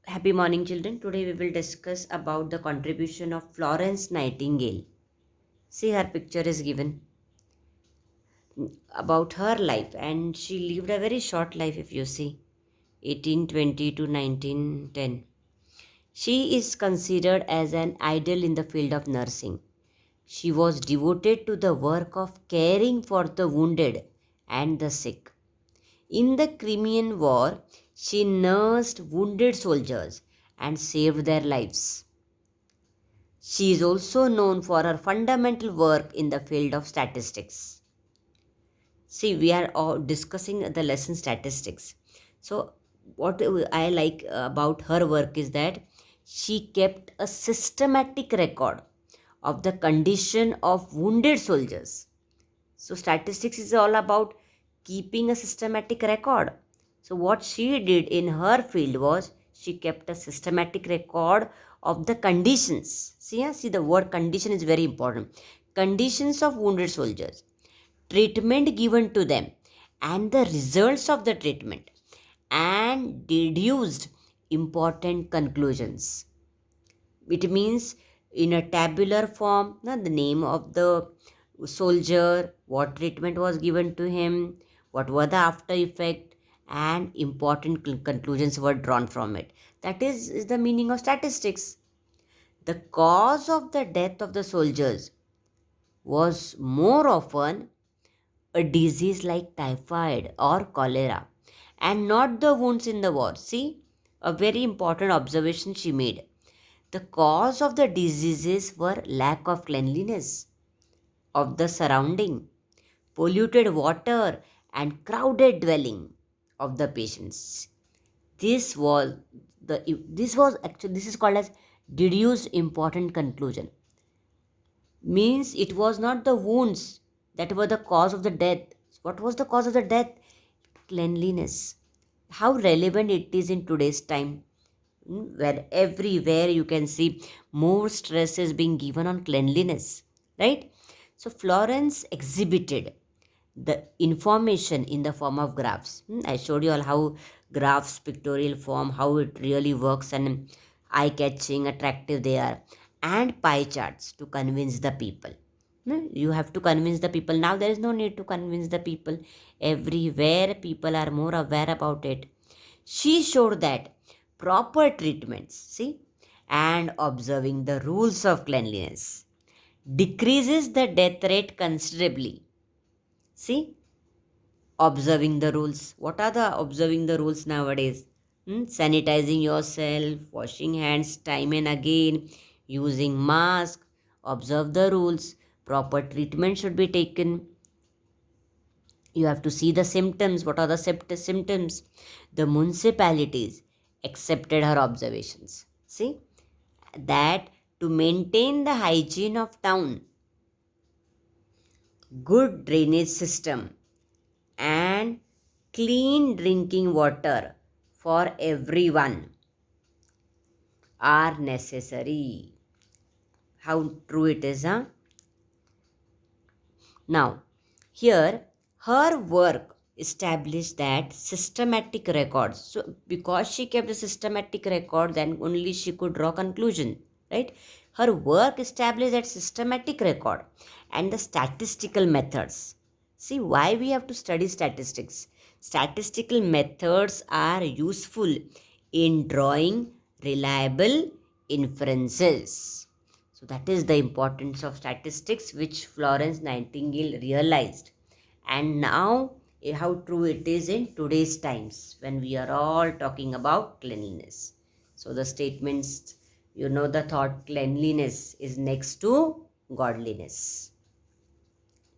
Happy morning, children. Today we will discuss about the contribution of Florence Nightingale. See, her picture is given about her life, and she lived a very short life. If you see, 1820 to 1910. She is considered as an idol in the field of nursing. She was devoted to the work of caring for the wounded and the sick. In the Crimean War, she nursed wounded soldiers and saved their lives. She is also known for her fundamental work in the field of statistics. See, we are all discussing the lesson statistics. So, what I like about her work is that she kept a systematic record of the condition of wounded soldiers. So, statistics is all about keeping a systematic record. So, what she did in her field was she kept a systematic record of the conditions. See, see the word condition is very important. Conditions of wounded soldiers, treatment given to them, and the results of the treatment, and deduced important conclusions. It means in a tabular form, the name of the soldier, what treatment was given to him, what were the after effect, and important conclusions were drawn from it. That is the meaning of statistics. The cause of the death of the soldiers was more often a disease like typhoid or cholera, and not the wounds in the war. See, a very important observation she made. The cause of the diseases were lack of cleanliness of the surrounding, polluted water, and crowded dwelling of the patients. This was this is called as deduced important conclusion. Means it was not the wounds that were the cause of the death. What was the cause of the death? Cleanliness. How relevant it is in today's time, where everywhere you can see more stress is being given on cleanliness, right? So Florence exhibited the information in the form of graphs. I showed you all how graphs, pictorial form, how it really works and eye catching, attractive they are, and pie charts to convince the people. You have to convince the people. Now there is no need to convince the people. Everywhere people are more aware about it. She showed that proper treatments, see, and observing the rules of cleanliness decreases the death rate considerably. See, observing the rules. What are the observing the rules nowadays? Sanitizing yourself, washing hands time and again, using mask, observe the rules, proper treatment should be taken. You have to see the symptoms. What are the symptoms? The municipalities accepted her observations. See, that to maintain the hygiene of town, good drainage system, and clean drinking water for everyone are necessary. How true it is, huh? Now, here her work established that systematic records. So, because she kept a systematic record, then only she could draw conclusion, right? Her work established that systematic record and the statistical methods. See why we have to study statistics. Statistical methods are useful in drawing reliable inferences. So that is the importance of statistics which Florence Nightingale realized. And now how true it is in today's times when we are all talking about cleanliness. So the statements, the thought cleanliness is next to godliness.